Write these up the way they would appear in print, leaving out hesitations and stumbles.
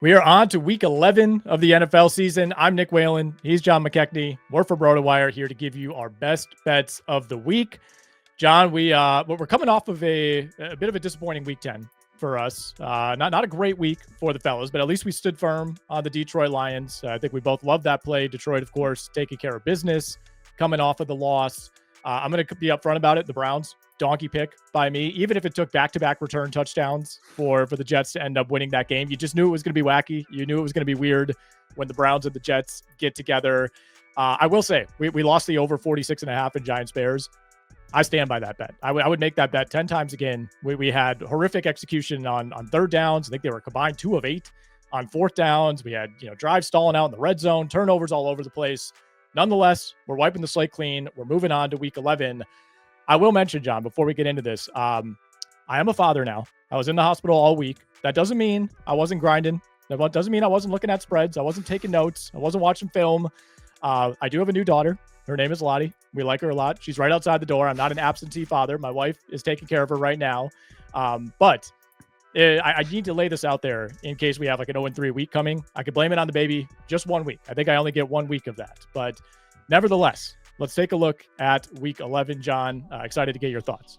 We are on to week 11 of the NFL season. I'm Nick Whalen. He's John McKechnie. We're from RotoWire here to give you our best bets of the week. John, we're coming off of a bit of a disappointing week 10 for us. Not a great week for the fellas, but at least we stood firm on the Detroit Lions. I think we both love that play. Detroit, of course, taking care of business, coming off of the loss. I'm going to be upfront about it. The Browns, donkey pick by me, even if it took back-to-back return touchdowns for the Jets to end up winning that game. You just knew it was going to be wacky. You knew it was going to be weird when the Browns and the Jets get together. I will say we lost the over 46.5 in Giants Bears. I stand by that bet. I would make that bet 10 times again. We had horrific execution on third downs. I think they were combined 2 of 8 on fourth downs. We had drives stalling out in the red zone, turnovers all over the place. Nonetheless, we're wiping the slate clean. We're moving on to week 11. I will mention, John, before we get into this, I am a father now. I was in the hospital all week. That doesn't mean I wasn't grinding. That doesn't mean I wasn't looking at spreads. I wasn't taking notes. I wasn't watching film. I do have a new daughter. Her name is Lottie. We like her a lot. She's right outside the door. I'm not an absentee father. My wife is taking care of her right now. But I need to lay this out there in case we have like an 0-3 week coming. I could blame it on the baby just 1 week. I think I only get 1 week of that. But nevertheless, let's take a look at week 11, John. Excited to get your thoughts.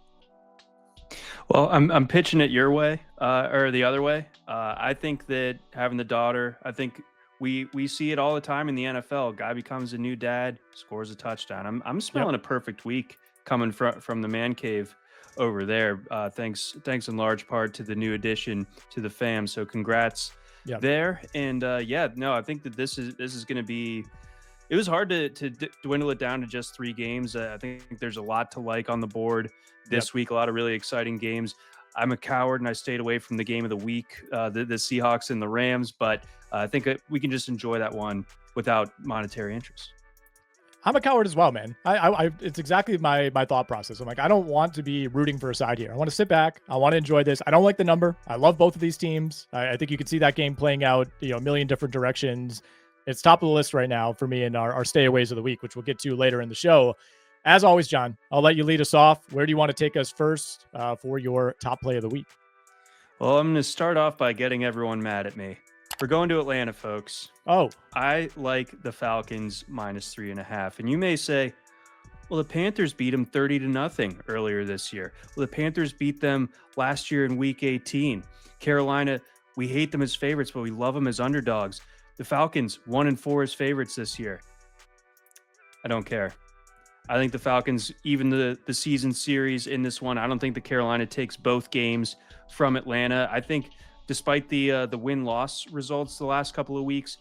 Well, I'm pitching it your way or the other way. I think that having the daughter, I think we see it all the time in the NFL. Guy becomes a new dad, scores a touchdown. I'm smelling a perfect week coming from the man cave over there. Thanks in large part to the new addition to the fam. So congrats there. And I think that this is going to be. It was hard to dwindle it down to just 3 games. I think there's a lot to like on the board this week. A lot of really exciting games. I'm a coward and I stayed away from the game of the week, the Seahawks and the Rams. But I think we can just enjoy that one without monetary interest. I'm a coward as well, man. I it's exactly my thought process. I'm like, I don't want to be rooting for a side here. I want to sit back. I want to enjoy this. I don't like the number. I love both of these teams. I think you could see that game playing out, a million different directions. It's top of the list right now for me in our stayaways of the week, which we'll get to later in the show. As always, John, I'll let you lead us off. Where do you want to take us first for your top play of the week? Well, I'm going to start off by getting everyone mad at me. We're going to Atlanta, folks. Oh. I like the Falcons -3.5. And you may say, well, the Panthers beat them 30-0 earlier this year. Well, the Panthers beat them last year in week 18. Carolina, we hate them as favorites, but we love them as underdogs. The Falcons 1-4 as favorites this year. I don't care. I think the Falcons, even the season series in this one, I don't think the Carolina takes both games from Atlanta. I think despite the win-loss results the last couple of weeks,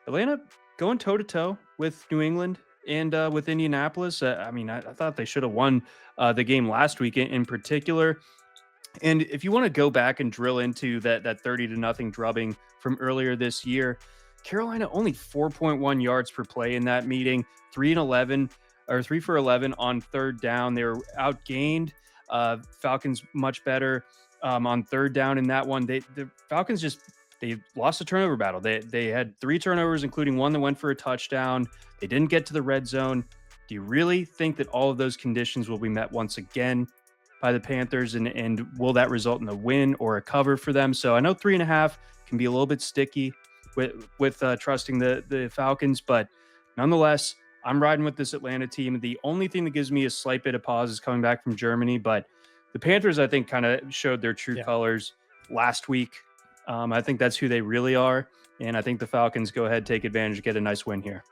Atlanta going toe-to-toe with New England and with Indianapolis. I thought they should have won the game last week in particular. And if you want to go back and drill into that 30-0 drubbing from earlier this year, Carolina only 4.1 yards per play in that meeting, 3 for 11 on third down. They were outgained. Falcons much better on third down in that one. The Falcons they lost a turnover battle. They had 3 turnovers, including one that went for a touchdown. They didn't get to the red zone. Do you really think that all of those conditions will be met once again by the Panthers? And will that result in a win or a cover for them? So I know 3.5 can be a little bit sticky with trusting the Falcons, but nonetheless, I'm riding with this Atlanta team. The only thing that gives me a slight bit of pause is coming back from Germany, but the Panthers, I think, kind of showed their true colors last week. I think that's who they really are, and I think the Falcons go ahead, take advantage, get a nice win here.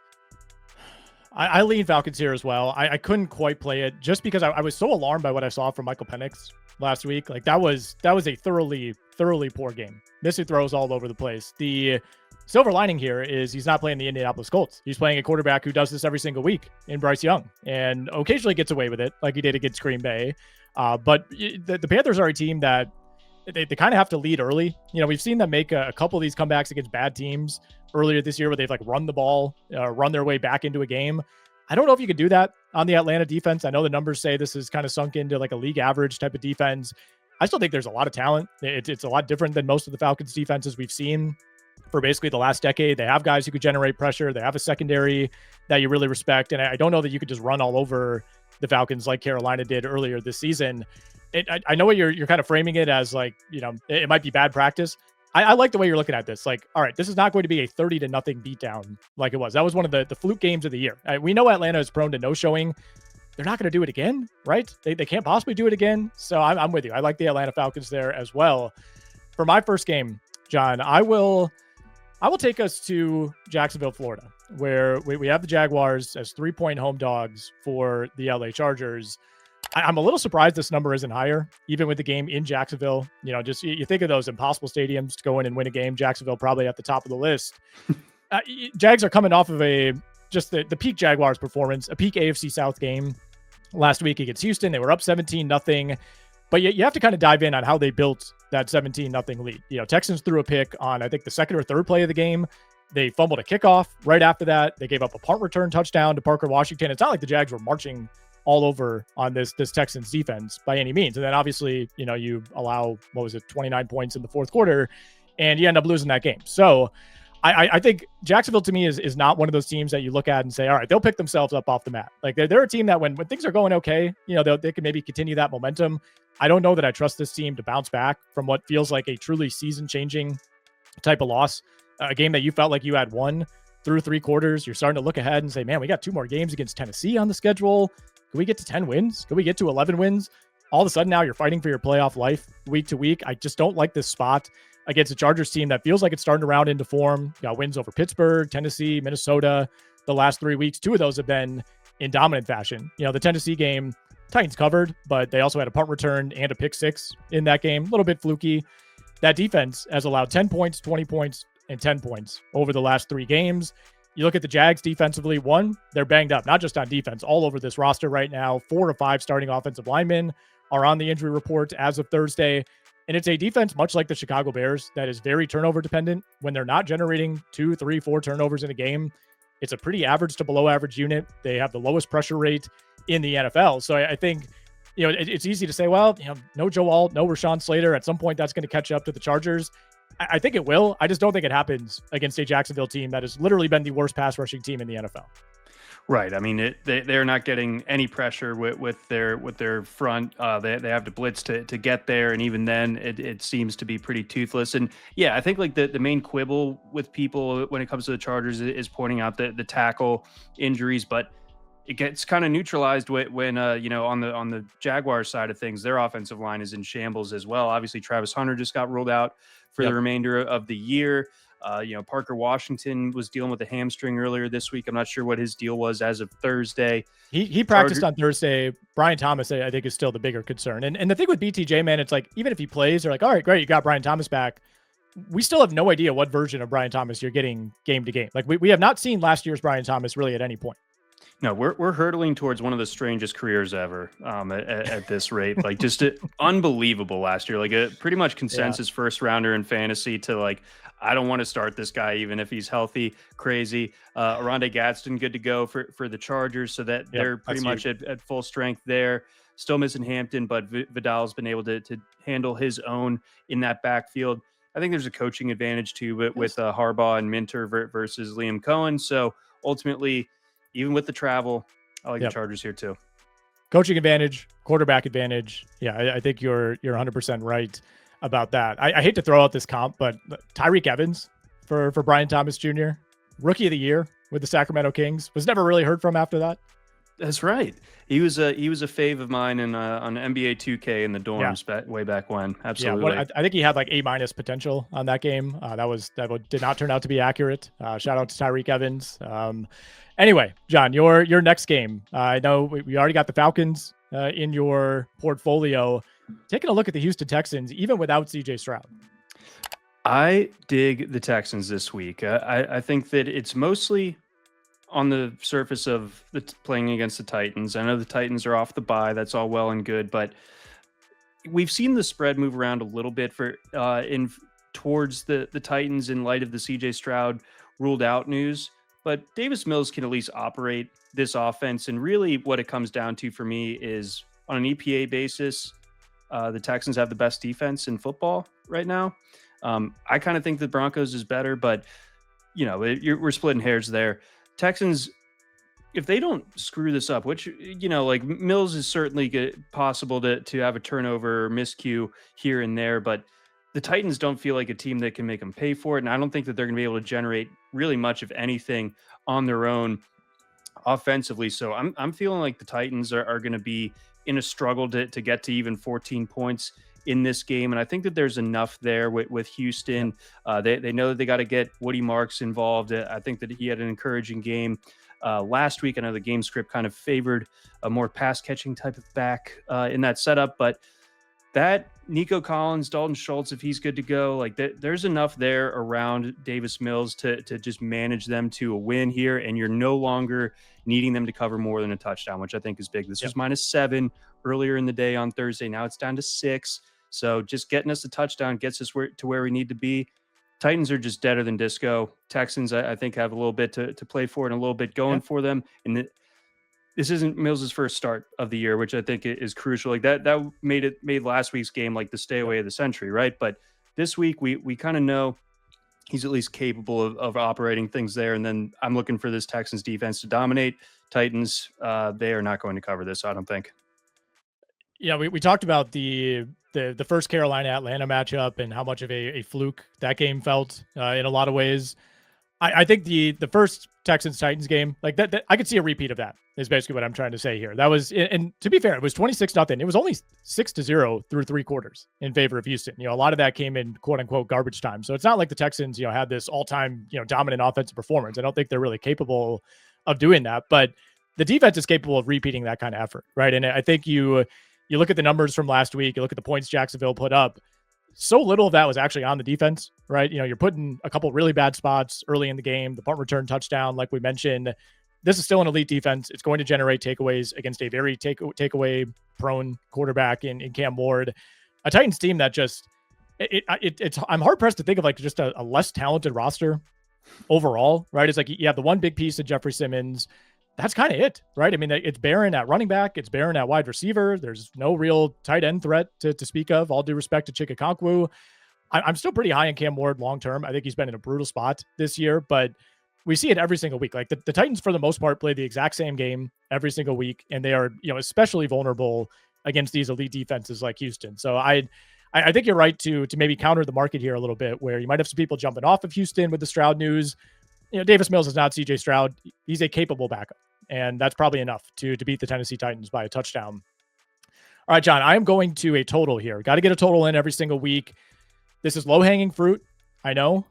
I lean Falcons here as well. I couldn't quite play it just because I was so alarmed by what I saw from Michael Penix last week. Like that was a thoroughly poor game. Missing throws all over the place. The silver lining here is he's not playing the Indianapolis Colts. He's playing a quarterback who does this every single week in Bryce Young and occasionally gets away with it like he did against Green Bay. But the Panthers are a team that they kind of have to lead early. We've seen them make a couple of these comebacks against bad teams earlier this year where they've like run the ball, run their way back into a game. I don't know if you could do that on the Atlanta defense. I know the numbers say this is kind of sunk into like a league average type of defense. I still think there's a lot of talent. It's a lot different than most of the Falcons defenses we've seen for basically the last decade. They have guys who could generate pressure. They have a secondary that you really respect. And I don't know that you could just run all over the Falcons like Carolina did earlier this season. I know what you're kind of framing it as, like, it might be bad practice. I like the way you're looking at this. Like, all right, this is not going to be a 30-0 beatdown like it was. That was one of the fluke games of the year. We know Atlanta is prone to no showing. They're not going to do it again, right? They can't possibly do it again. So I'm with you. I like the Atlanta Falcons there as well. For my first game, John, I will take us to Jacksonville, Florida, where we have the Jaguars as 3-point home dogs for the LA Chargers. I'm a little surprised this number isn't higher, even with the game in Jacksonville. Just you think of those impossible stadiums to go in and win a game. Jacksonville probably at the top of the list. Jags are coming off of just the peak Jaguars performance, a peak AFC South game last week against Houston. They were up 17-0. But you have to kind of dive in on how they built that 17-0 lead. Texans threw a pick on, I think, the second or third play of the game. They fumbled a kickoff right after that. They gave up a punt return touchdown to Parker Washington. It's not like the Jags were marching all over on this Texans defense by any means. And then obviously, you allow, 29 points in the fourth quarter, and you end up losing that game. So I think Jacksonville to me is not one of those teams that you look at and say, all right, they'll pick themselves up off the mat. Like they're a team that when things are going okay, they can maybe continue that momentum. I don't know that I trust this team to bounce back from what feels like a truly season-changing type of loss, a game that you felt like you had won through 3 quarters. You're starting to look ahead and say, man, we got 2 more games against Tennessee on the schedule. Can we get to 10 wins? Can we get to 11 wins? All of a sudden now you're fighting for your playoff life week to week. I just don't like this spot against a Chargers team that feels like it's starting to round into form. Got wins over Pittsburgh, Tennessee, Minnesota the last 3 weeks. 2 of those have been in dominant fashion. The Tennessee game, Titans covered, but they also had a punt return and a pick 6 in that game. A little bit fluky. That defense has allowed 10 points, 20 points, and 10 points over the last 3 games. You look at the Jags defensively, they're banged up, not just on defense, all over this roster right now. 4 of 5 starting offensive linemen are on the injury report as of Thursday. And it's a defense, much like the Chicago Bears, that is very turnover dependent. When they're not generating 2, 3, 4 turnovers in a game, it's a pretty average to below average unit. They have the lowest pressure rate in the NFL. So I think, it's easy to say, well, no Joe Alt, no Rashawn Slater. At some point, that's going to catch up to the Chargers. I think it will. I just don't think it happens against a Jacksonville team that has literally been the worst pass rushing team in the NFL. Right. I mean, they're not getting any pressure with their front. They have to blitz to get there, and even then, it seems to be pretty toothless. And yeah, I think like the main quibble with people when it comes to the Chargers is pointing out the tackle injuries, but it gets kind of neutralized when on the Jaguars side of things, their offensive line is in shambles as well. Obviously, Travis Hunter just got ruled out for the remainder of the year. Parker Washington was dealing with a hamstring earlier this week. I'm not sure what his deal was as of Thursday. He practiced on Thursday. Brian Thomas, I think, is still the bigger concern. And the thing with BTJ, man, it's like, even if he plays, they're like, all right, great, you got Brian Thomas back. We still have no idea what version of Brian Thomas you're getting game to game. Like we have not seen last year's Brian Thomas really at any point. No, we're hurtling towards one of the strangest careers ever at this rate. Like just unbelievable last year. Like a pretty much consensus first rounder in fantasy to like, I don't want to start this guy even if he's healthy. Crazy. Aronde Gadsden good to go for the Chargers, so that they're pretty much at full strength there. Still missing Hampton, but Vidal's been able to handle his own in that backfield. I think there's a coaching advantage too, but with Harbaugh and Minter versus Liam Cohen. So ultimately, even with the travel, I like the Chargers here too. Coaching advantage, quarterback advantage. Yeah, I think you're 100% right about that. I hate to throw out this comp, but Tyreek Evans for Brian Thomas Jr., rookie of the year with the Sacramento Kings, was never really heard from after that. That's right. He was a fave of mine on NBA 2K in the dorms way back when. Absolutely. Yeah, I think he had like A- potential on that game. That did not turn out to be accurate. Shout out to Tyreek Evans. Anyway, John, your next game. I know we already got the Falcons in your portfolio. Taking a look at the Houston Texans, even without CJ Stroud. I dig the Texans this week. I think that it's mostly on the surface of playing against the Titans. I know the Titans are off the bye. That's all well and good, but we've seen the spread move around a little bit towards the Titans in light of the CJ Stroud ruled out news. But Davis Mills can at least operate this offense. And really what it comes down to for me is on an EPA basis, the Texans have the best defense in football right now. I kind of think the Broncos is better, but we're splitting hairs there. Texans, if they don't screw this up, which, like Mills is certainly possible to have a turnover or miscue here and there, but the Titans don't feel like a team that can make them pay for it. And I don't think that they're going to be able to generate really much of anything on their own offensively. So I'm feeling like the Titans are going to be in a struggle to get to even 14 points in this game. And I think that there's enough there with Houston. They know that they got to get Woody Marks involved. I think that he had an encouraging game last week. I know the game script kind of favored a more pass catching type of back in that setup, but that Nico Collins, Dalton Schultz, if he's good to go, like there's enough there around Davis Mills to just manage them to a win here. And you're no longer needing them to cover more than a touchdown, which I think is big. This was -7 earlier in the day on Thursday. Now it's down to 6. So just getting us a touchdown gets us to where we need to be. Titans are just deader than disco. Texans, I think, have a little bit to play for and a little bit going for them. And this isn't Mills' first start of the year, which I think is crucial. Like that made last week's game like the stay away of the century, right? But this week we kind of know he's at least capable of operating things there. And then I'm looking for this Texans defense to dominate. Titans, they are not going to cover this, I don't think. Yeah, we talked about the first Carolina-Atlanta matchup and how much of a fluke that game felt in a lot of ways. I think the first Texans-Titans game, like that, I could see a repeat of that, is basically what I'm trying to say here. That was, and to be fair, it was 26-0. It was only 6-0 through 3 quarters in favor of Houston. A lot of that came in quote unquote garbage time. So it's not like the Texans, had this all-time, dominant offensive performance. I don't think they're really capable of doing that, but the defense is capable of repeating that kind of effort, right? And I think you look at the numbers from last week, you look at the points Jacksonville put up, so little of that was actually on the defense, right? You're putting a couple really bad spots early in the game, the punt return touchdown, like we mentioned. This is still an elite defense. It's going to generate takeaways against a very takeaway prone quarterback in Cam Ward, a Titans team that just I'm hard pressed to think of like just a less talented roster overall, right? It's like you have the one big piece of Jeffrey Simmons. That's kind of it, right? I mean, it's barren at running back. It's barren at wide receiver. There's no real tight end threat to speak of. All due respect to Chikakonkwu. I'm still pretty high on Cam Ward long-term. I think he's been in a brutal spot this year, but we see it every single week. Like the Titans, for the most part, play the exact same game every single week, and they are, especially vulnerable against these elite defenses like Houston. So I think you're right to maybe counter the market here a little bit, where you might have some people jumping off of Houston with the Stroud news. Davis Mills is not CJ Stroud. He's a capable backup, and that's probably enough to beat the Tennessee Titans by a touchdown. All right, John, I am going to a total here. Got to get a total in every single week. This is low-hanging fruit, I know,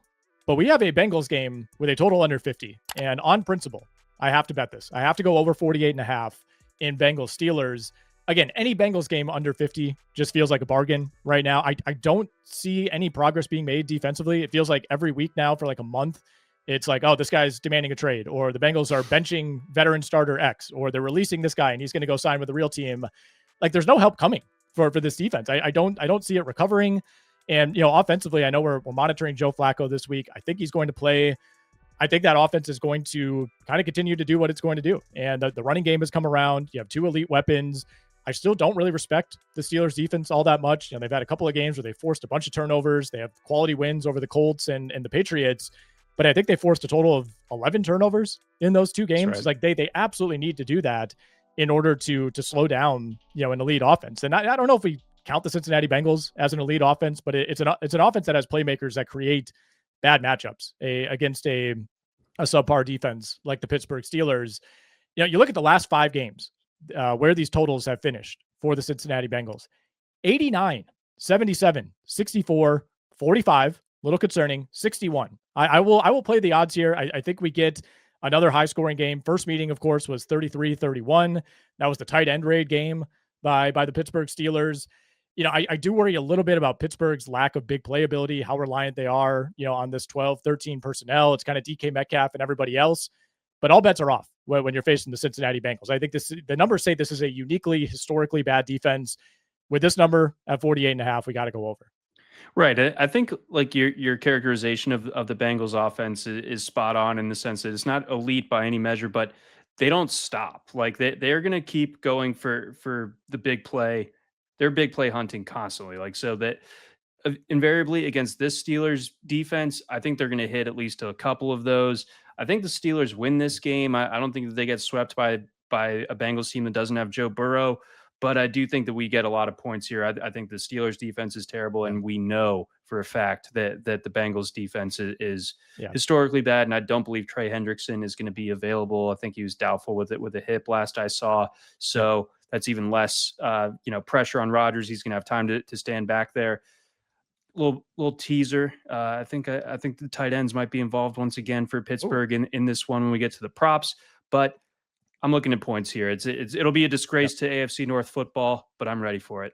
but we have a Bengals game with a total under 50, and on principle, I have to bet this. I have to go over 48.5 in Bengals Steelers. Again, any Bengals game under 50 just feels like a bargain right now. I don't see any progress being made defensively. It feels like every week now for like a month, it's like, oh, this guy's demanding a trade, or the Bengals are benching veteran starter X, or they're releasing this guy and he's going to go sign with the real team. Like there's no help coming for this defense. I don't see it recovering. And, offensively, I know we're monitoring Joe Flacco this week. I think he's going to play. I think that offense is going to kind of continue to do what it's going to do. And the running game has come around. You have 2 elite weapons. I still don't really respect the Steelers defense all that much. They've had a couple of games where they forced a bunch of turnovers. They have quality wins over the Colts and the Patriots. But I think they forced a total of 11 turnovers in those 2 games. Right. Like they absolutely need to do that in order to slow down, an elite offense. And I don't know if we count the Cincinnati Bengals as an elite offense, but it's an offense that has playmakers that create bad matchups against a subpar defense like the Pittsburgh Steelers. You look at the last 5 games where these totals have finished for the Cincinnati Bengals: 89, 77, 64, 45. Little concerning, 61. I will play the odds here. I think we get another high scoring game. First meeting, of course, was 33-31. That was the tight end raid game by the Pittsburgh Steelers. I do worry a little bit about Pittsburgh's lack of big playability, how reliant they are, on this 12-13 personnel. It's kind of DK Metcalf and everybody else, but all bets are off when you're facing the Cincinnati Bengals. I think the numbers say this is a uniquely, historically bad defense. With this number at 48.5, we got to go over. Right. I think like your characterization of the Bengals offense is spot on in the sense that it's not elite by any measure, but they don't stop. Like they're going to keep going for the big play. They're big play hunting constantly. Like, so that invariably against this Steelers defense, I think they're going to hit at least a couple of those. I think the Steelers win this game. I don't think that they get swept by a Bengals team that doesn't have Joe Burrow, But I do think that we get a lot of points here. I think the Steelers defense is terrible, and we know for a fact that the Bengals defense is historically bad. And I don't believe Trey Hendrickson is going to be available. I think he was doubtful with a hip last I saw. So that's even less pressure on Rodgers. He's going to have time to stand back there. Little teaser. I think the tight ends might be involved once again for Pittsburgh in this one when we get to the props. But I'm looking at points here. It'll be a disgrace to AFC North football, but I'm ready for it.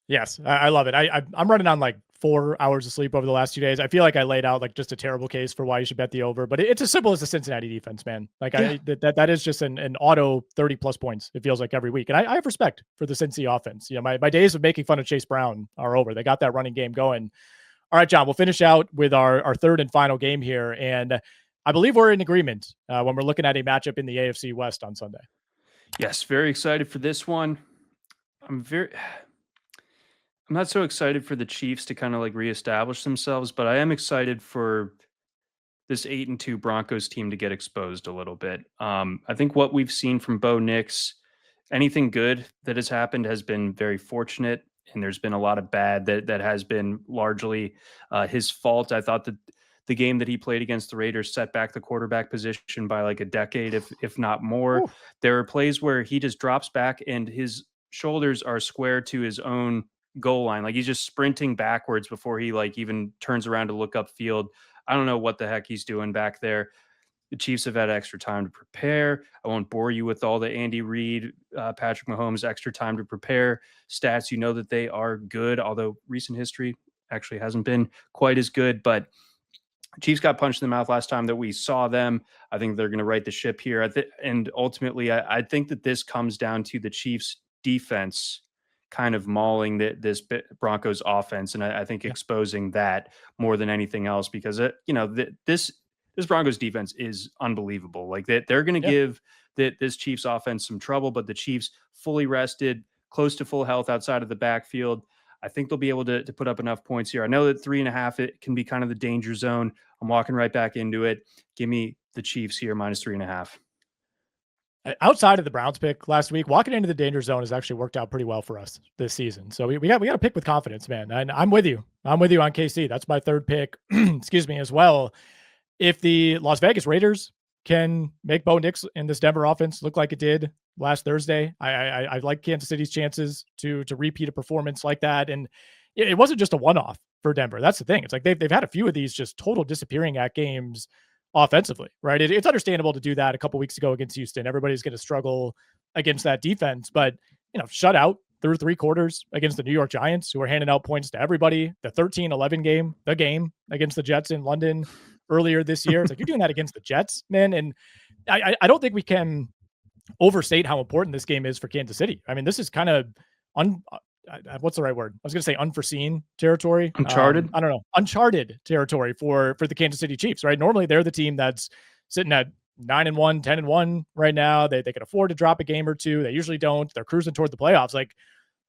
Yes, I love it. I'm running on like 4 hours of sleep over the last 2 days. I feel like I laid out like just a terrible case for why you should bet the over, but it's as simple as the Cincinnati defense, man. Like that is just an auto 30+ points. It feels like every week. And I have respect for the Cincy offense. My days of making fun of Chase Brown are over. They got that running game going. All right, John, we'll finish out with our third and final game here. And I believe we're in agreement when we're looking at a matchup in the AFC West on Sunday. Yes, very excited for this one. I'm not so excited for the Chiefs to kind of like reestablish themselves, but I am excited for this 8-2 Broncos team to get exposed a little bit. I think what we've seen from Bo Nix, anything good that has happened has been very fortunate, and there's been a lot of bad that has been largely his fault. I thought that the game that he played against the Raiders set back the quarterback position by like a decade, if not more. Ooh. There are plays where he just drops back and his shoulders are square to his own goal line. Like he's just sprinting backwards before he like even turns around to look upfield. I don't know what the heck he's doing back there. The Chiefs have had extra time to prepare. I won't bore you with all the Andy Reid, Patrick Mahomes extra time to prepare stats. You know that they are good, although recent history actually hasn't been quite as good. But Chiefs got punched in the mouth last time that we saw them. I think they're going to right the ship here. And ultimately, I think that this comes down to the Chiefs defense kind of mauling this Broncos offense. And I think exposing that more than anything else, because, this Broncos defense is unbelievable. Like they're going to give this Chiefs offense some trouble, but the Chiefs fully rested, close to full health outside of the backfield. I think they'll be able to put up enough points here. I know that 3.5, it can be kind of the danger zone. I'm walking right back into it. Give me the Chiefs here, -3.5. Outside of the Browns pick last week, walking into the danger zone has actually worked out pretty well for us this season. So we got to pick with confidence, man. And I'm with you. I'm with you on KC. That's my third pick, excuse me, as well. If the Las Vegas Raiders can make Bo Nix in this Denver offense look like it did last Thursday, I like Kansas City's chances to repeat a performance like that. And it wasn't just a one-off for Denver. That's the thing. It's like they've had a few of these just total disappearing at games offensively, right? It's understandable to do that a couple weeks ago against Houston. Everybody's going to struggle against that defense, but shut out through 3 quarters against the New York Giants, who are handing out points to everybody. The 13-11 game, the game against the Jets in London earlier this year. It's like, you're doing that against the Jets, man. And I don't think we can overstate how important this game is for Kansas City. I mean, this is kind of what's the right word? I was going to say unforeseen territory. Uncharted. I don't know. Uncharted territory for the Kansas City Chiefs, right? Normally they're the team that's sitting at 9-1, 10-1 right now. They can afford to drop a game or two. They usually don't. They're cruising toward the playoffs. Like,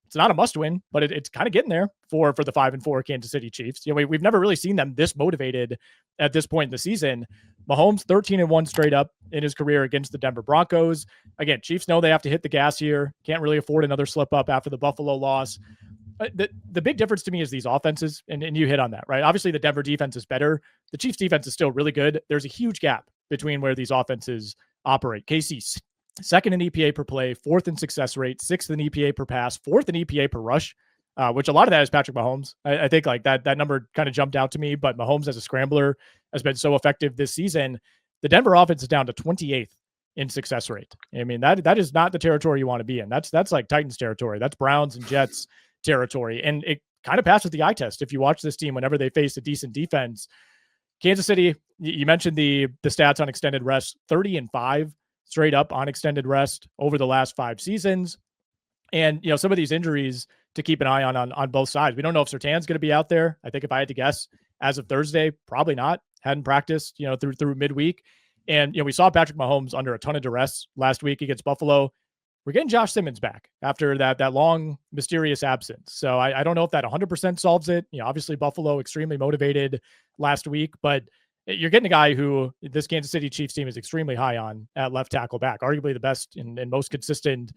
it's not a must win, but it's kind of getting there for the 5-4 Kansas City Chiefs. We've never really seen them this motivated at this point in the season. Mahomes 13-1 straight up in his career against the Denver Broncos. Again, Chiefs know they have to hit the gas here. Can't really afford another slip up after the Buffalo loss. The big difference to me is these offenses, and you hit on that, right? Obviously, the Denver defense is better. The Chiefs defense is still really good. There's a huge gap between where these offenses operate. KC, second in EPA per play, 4th in success rate, 6th in EPA per pass, 4th in EPA per rush, which a lot of that is Patrick Mahomes. I think like that number kind of jumped out to me, but Mahomes as a scrambler has been so effective this season. The Denver offense is down to 28th in success rate. I mean, that is not the territory you want to be in. That's like Titans territory. That's Browns and Jets territory. And it kind of passes the eye test if you watch this team whenever they face a decent defense. Kansas City, you mentioned the stats on extended rest, 30-5 straight up on extended rest over the last 5 seasons. And, some of these injuries to keep an eye on both sides. We don't know if Surtain's going to be out there. I think if I had to guess as of Thursday, probably not. Hadn't practiced, through midweek. And, we saw Patrick Mahomes under a ton of duress last week against Buffalo. We're getting Josh Simmons back after that long, mysterious absence. So I don't know if that 100% solves it. Obviously Buffalo extremely motivated last week, but you're getting a guy who this Kansas City Chiefs team is extremely high on at left tackle back, arguably the best and most consistent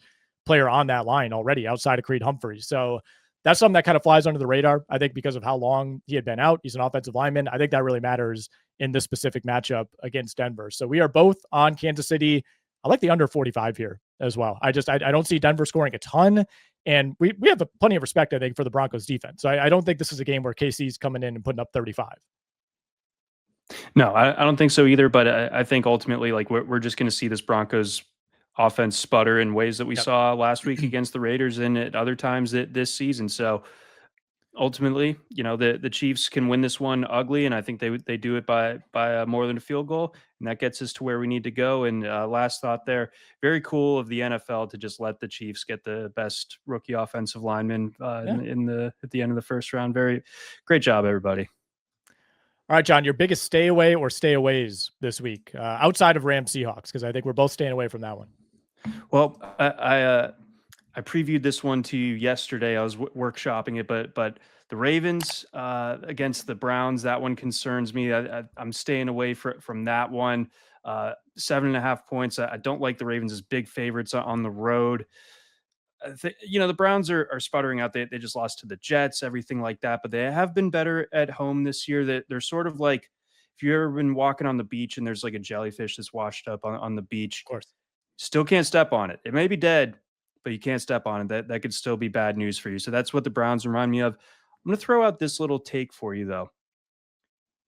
player on that line already outside of Creed Humphrey. So that's something that kind of flies under the radar, I think, because of how long he had been out. He's an offensive lineman. I think that really matters in this specific matchup against Denver. So we are both on Kansas City. I like the under 45 here as well. I don't see Denver scoring a ton. And we have plenty of respect, I think, for the Broncos defense. So I don't think this is a game where KC's coming in and putting up 35. No, I don't think so either. But I think ultimately, like we're just going to see this Broncos offense sputter in ways that we saw last week against the Raiders and at other times this season. So ultimately, the Chiefs can win this one ugly, and I think they do it by more than a field goal, and that gets us to where we need to go. And last thought there, very cool of the NFL to just let the Chiefs get the best rookie offensive lineman at the end of the first round. Very great job, everybody. All right, John, your biggest stay away or stay aways this week outside of Rams Seahawks, because I think we're both staying away from that one. Well, I previewed this one to you yesterday. I was workshopping it, but the Ravens against the Browns, that one concerns me. I'm staying away from that one. 7.5 points. I don't like the Ravens as big favorites on the road. The Browns are sputtering out. They just lost to the Jets, everything like that, but they have been better at home this year. That they're sort of like, if you've ever been walking on the beach and there's like a jellyfish that's washed up on the beach, Of course. still can't step on it. It may be dead, but you can't step on it. That could still be bad news for you. So that's what the Browns remind me of. I'm going to throw out this little take for you, though.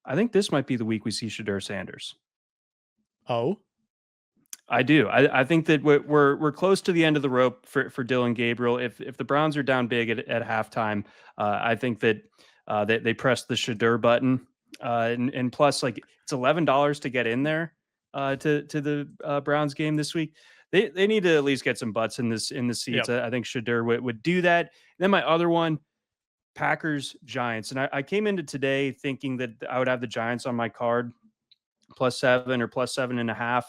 I think this might be the week we see Shedeur Sanders. Oh, I do. I think that we're close to the end of the rope for Dylan Gabriel. If the Browns are down big at halftime, I think that they press the Shedeur button, and plus, like, it's $11 to get in there to the Browns game this week. They need to at least get some butts in the seats. Yep. I think Shedeur would do that. Then my other one, Packers Giants, and I came into today thinking that I would have the Giants on my card +7 or +7.5.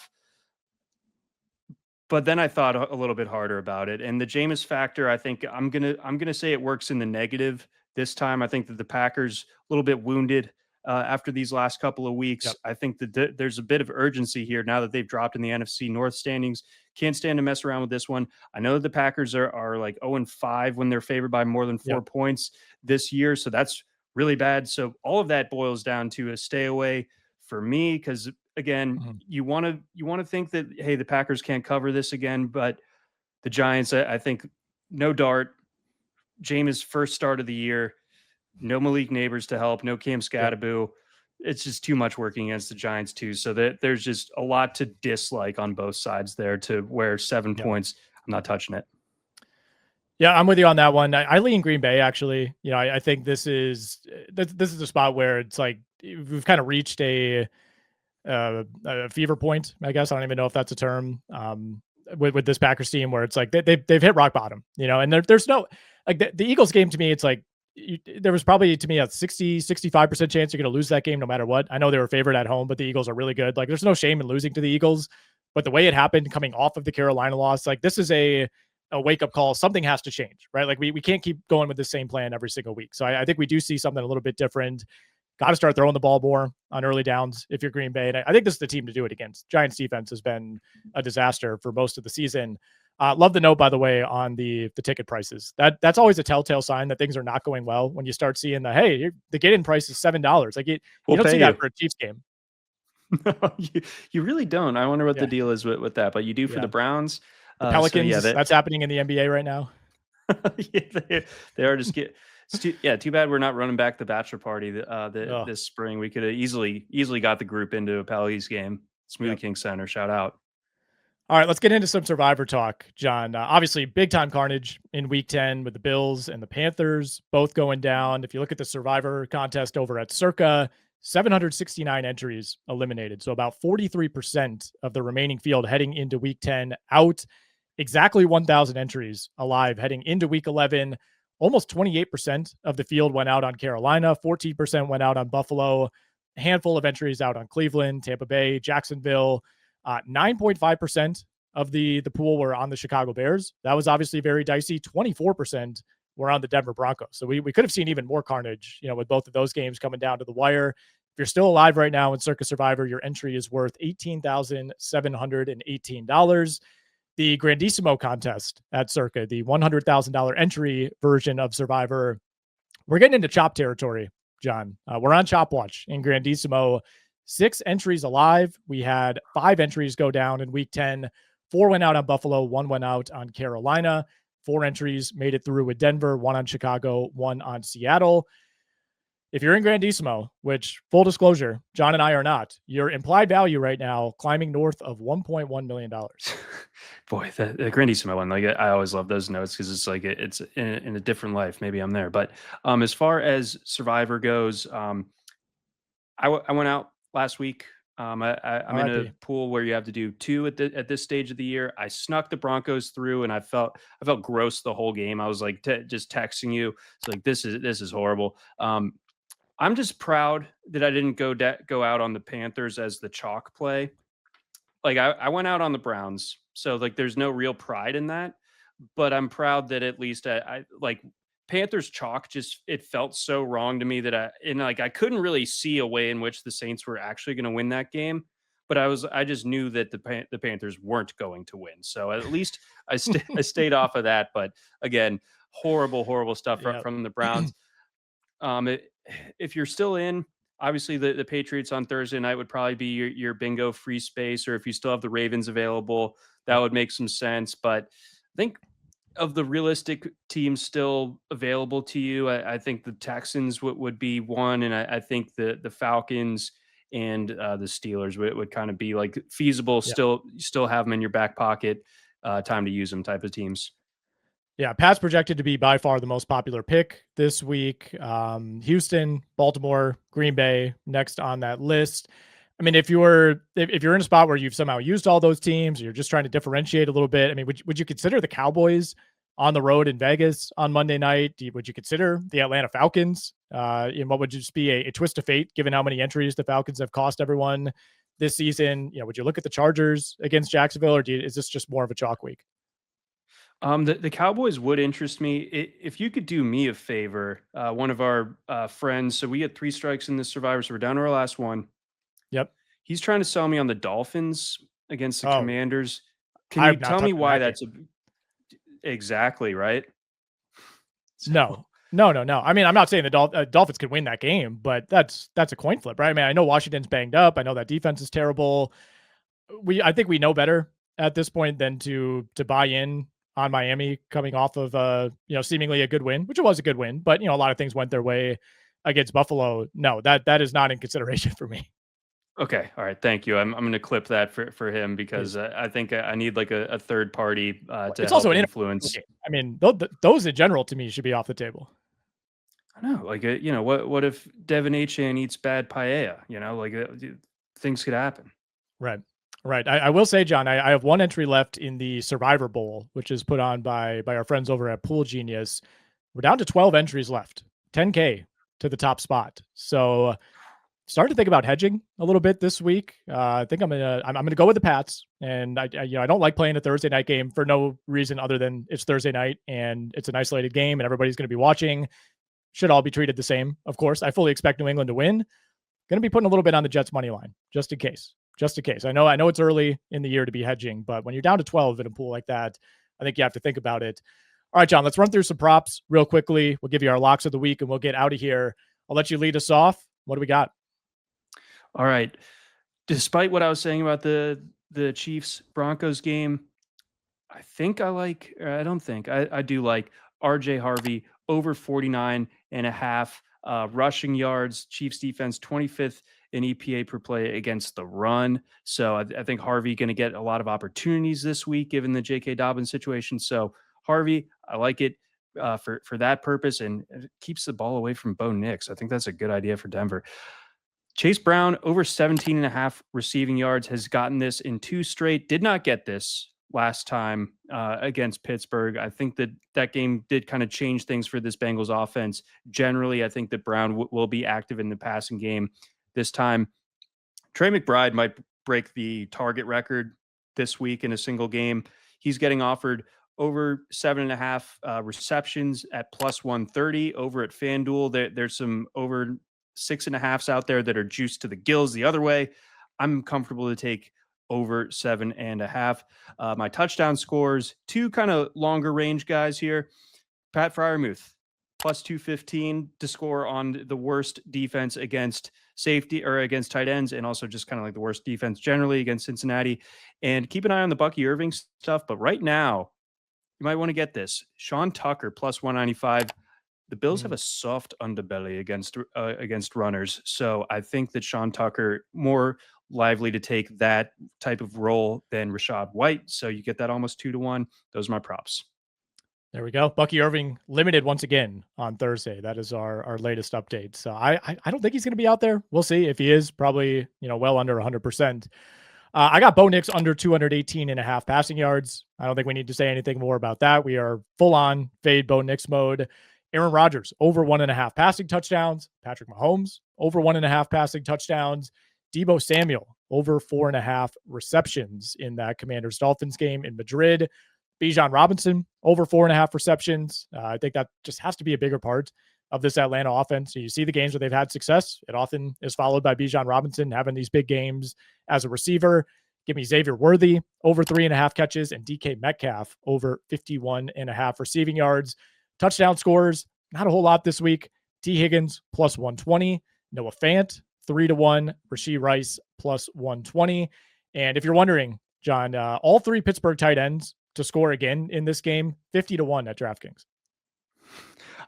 But then I thought a little bit harder about it, and the Jameis factor, I think I'm gonna say it works in the negative this time. I think that the Packers a little bit wounded after these last couple of weeks. Yep. I think that there's a bit of urgency here now that they've dropped in the NFC North standings. Can't stand to mess around with this one. I know that the Packers are like 0-5 when they're favored by more than 4 points this year, so that's really bad. So all of that boils down to a stay away for me, because again, you want to think that, hey, the Packers can't cover this again, but the Giants, I think, no Dart, Jameis' first start of the year, no Malik Neighbors to help, no Cam Scatterbo. It's just too much working against the Giants too. So that there's just a lot to dislike on both sides there, to where 7 points, I'm not touching it. Yeah, I'm with you on that one. I lean Green Bay, actually. I think this is a spot where it's like we've kind of reached a fever point, I guess. I don't even know if that's a term with this Packers team, where it's like they've hit rock bottom, and there's no, like, the Eagles game, to me, it's like there was probably, to me, a 65% chance you're going to lose that game no matter what. I know they were favored at home, but the Eagles are really good. Like, there's no shame in losing to the Eagles, but the way it happened coming off of the Carolina loss, like, this is a wake-up call. Something has to change, right? Like, we can't keep going with the same plan every single week. So I think we do see something a little bit different. Got to start throwing the ball more on early downs if you're Green Bay. And I think this is the team to do it against. Giants defense has been a disaster for most of the season. Love the note, by the way, on the ticket prices. That's always a telltale sign that things are not going well, when you start seeing the get-in price is $7. Like, you don't see that for a Chiefs game. No, you really don't. I wonder what the deal is with that, but you do for the Browns. The Pelicans, that's happening in the NBA right now. They are just too bad we're not running back the bachelor party this spring. We could have easily got the group into a Pelicans game. Smoothie King Center, shout out. All right, let's get into some Survivor talk, John. Obviously, big-time carnage in Week 10 with the Bills and the Panthers both going down. If you look at the Survivor contest over at Circa, 769 entries eliminated. So about 43% of the remaining field heading into Week 10 out. Exactly 1,000 entries alive heading into Week 11. Almost 28% of the field went out on Carolina. 14% went out on Buffalo. A handful of entries out on Cleveland, Tampa Bay, Jacksonville. 9.5% of the pool were on the Chicago Bears. That was obviously very dicey. 24% were on the Denver Broncos. So we could have seen even more carnage, with both of those games coming down to the wire. If you're still alive right now in Circa Survivor, your entry is worth $18,718. the Grandissimo contest at Circa, the $100,000 entry version of Survivor. We're getting into chop territory, John. We're on chop watch in Grandissimo. 6 entries alive. We had 5 entries go down in week 10. 4 went out on Buffalo, 1 went out on Carolina. 4 entries made it through with Denver, 1 on Chicago, 1 on Seattle. If you're in Grandissimo, which full disclosure, John and I are not, your implied value right now climbing north of $1.1 million. Boy, the Grandissimo one, like I always love those notes because it's like it's in a different life. Maybe I'm there, but as far as Survivor goes, I went out last week. I'm in a RIP. pool where you have to do 2 at this stage of the year. I snuck the Broncos through, and I felt gross the whole game. I was like just texting you. It's like this is horrible. I'm just proud that I didn't go out on the Panthers as the chalk play. Like I went out on the Browns, so like there's no real pride in that. But I'm proud that at least I like Panthers chalk. Just it felt so wrong to me that I couldn't really see a way in which the Saints were actually going to win that game. But I just knew that the Panthers weren't going to win. So at least I stayed off of that. But again, horrible stuff from the Browns. If you're still in, obviously the Patriots on Thursday night would probably be your bingo free space, or if you still have the Ravens available, that would make some sense. But I think of the realistic teams still available to you, I think the Texans would be one, and I think the Falcons and the Steelers would kind of be like feasible. Yeah. Still have them in your back pocket, time to use them type of teams. Yeah, Pat's projected to be by far the most popular pick this week. Houston, Baltimore, Green Bay next on that list. I mean, if you're in a spot where you've somehow used all those teams, you're just trying to differentiate a little bit. I mean, would you consider the Cowboys on the road in Vegas on Monday night? Would you consider the Atlanta Falcons? In what would just be a twist of fate, given how many entries the Falcons have cost everyone this season? Would you look at the Chargers against Jacksonville, or is this just more of a chalk week? The Cowboys would interest me. If you could do me a favor, one of our friends, so we had 3 strikes in this Survivor, so we're down to our last one. Yep. He's trying to sell me on the Dolphins against the Oh, Commanders. Can you I'm not tell me touching why that that's exactly right? So, No, no, no, no. I mean, I'm not saying the Dolphins could win that game, but that's a coin flip, right? I mean, I know Washington's banged up. I know that defense is terrible. I think we know better at this point than to buy in on Miami coming off of seemingly a good win, which it was a good win, but a lot of things went their way against Buffalo. No, that is not in consideration for me. okay, all right, thank you. I'm going to clip that for him because I think I need like a third party to It's help also an influence. game. I mean, those in general to me should be off the table. I know, like what if Devin Achan eats bad paella? Things could happen. Right. Right. I will say, John, I have 1 entry left in the Survivor Bowl, which is put on by our friends over at Pool Genius. We're down to 12 entries left, 10K to the top spot. So starting to think about hedging a little bit this week. I think I'm gonna go with the Pats, and I don't like playing a Thursday night game for no reason other than it's Thursday night and it's an isolated game and everybody's going to be watching. Should all be treated the same, of course. I fully expect New England to win. Going to be putting a little bit on the Jets money line just in case. Just in case. I know it's early in the year to be hedging, but when you're down to 12 in a pool like that, I think you have to think about it. All right, John, let's run through some props real quickly. We'll give you our locks of the week and we'll get out of here. I'll let you lead us off. What do we got? All right. Despite what I was saying about the Chiefs Broncos game, I think I like, or I don't think, I do like RJ Harvey over 49.5 rushing yards. Chiefs defense 25th in EPA per play against the run. So I think Harvey going to get a lot of opportunities this week, given the J.K. Dobbins situation. So Harvey, I like it for that purpose, and it keeps the ball away from Bo Nix. I think that's a good idea for Denver. Chase Brown over 17.5 receiving yards has gotten this in 2 straight. Did not get this last time against Pittsburgh. I think that game did kind of change things for this Bengals offense. Generally, I think that Brown will be active in the passing game this time. Trey McBride might break the target record this week in a single game. He's getting offered over 7.5 receptions at plus 130 over at FanDuel. There's some over 6.5s out there that are juiced to the gills the other way. I'm comfortable to take over 7.5. My touchdown scores, two kind of longer range guys here. Pat Freiermuth, plus 215 to score on the worst defense against safety or against tight ends, and also just kind of like the worst defense generally against Cincinnati. And keep an eye on the Bucky Irving stuff. But right now, you might want to get this. Sean Tucker, plus 195. The Bills have a soft underbelly against runners. So I think that Sean Tucker more lively to take that type of role than Rashad White. So you get that almost 2-1. Those are my props. There we go. Bucky Irving limited once again on Thursday. That is our latest update. So I don't think he's going to be out there. We'll see. If he is, probably, well under 100%. I got Bo Nix under 218.5 passing yards. I don't think we need to say anything more about that. We are full on fade Bo Nix mode. Aaron Rodgers over 1.5 passing touchdowns. Patrick Mahomes over 1.5 passing touchdowns. Deebo Samuel over 4.5 receptions in that Commanders Dolphins game in Madrid. Bijan Robinson over 4.5 receptions. I think that just has to be a bigger part of this Atlanta offense. So you see the games where they've had success. It often is followed by Bijan Robinson having these big games as a receiver. Give me Xavier Worthy over 3.5 catches and DK Metcalf over 51.5 receiving yards. Touchdown scores, not a whole lot this week. T. Higgins plus 120. Noah Fant 3-1. Rashee Rice plus 120. And if you're wondering, John, all three Pittsburgh tight ends to score again in this game, 50-1 at DraftKings.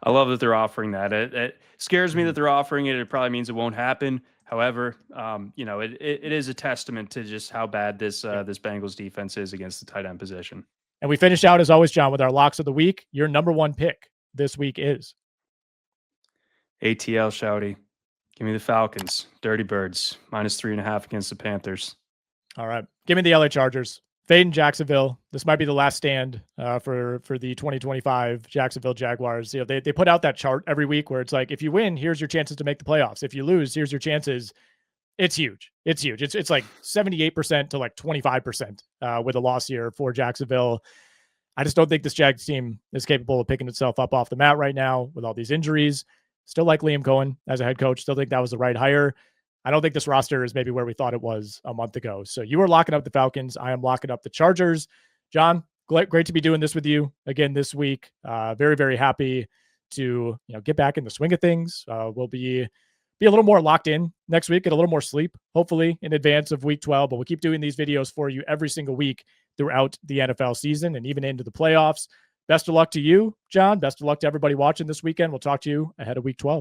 I love that they're offering that. It scares me that they're offering it. It probably means it won't happen. However, it is a testament to just how bad this Bengals defense is against the tight end position. And we finish out, as always, John, with our locks of the week. Your number one pick this week is ATL Shouty. Give me the Falcons. Dirty Birds. minus 3.5 against the Panthers. All right. Give me the LA Chargers. Fade in Jacksonville. This might be the last stand for the 2025 Jacksonville Jaguars. They put out that chart every week where it's like, if you win, here's your chances to make the playoffs. If you lose, here's your chances. It's huge. It's huge. It's like 78% to like 25% with a loss here for Jacksonville. I just don't think this Jags team is capable of picking itself up off the mat right now with all these injuries. Still like Liam Cohen as a head coach. Still think that was the right hire. I don't think this roster is maybe where we thought it was a month ago. So you are locking up the Falcons. I am locking up the Chargers. John, great to be doing this with you again this week. Very, very happy to get back in the swing of things. We'll be a little more locked in next week, get a little more sleep, hopefully in advance of week 12. But we'll keep doing these videos for you every single week throughout the NFL season and even into the playoffs. Best of luck to you, John. Best of luck to everybody watching this weekend. We'll talk to you ahead of week 12.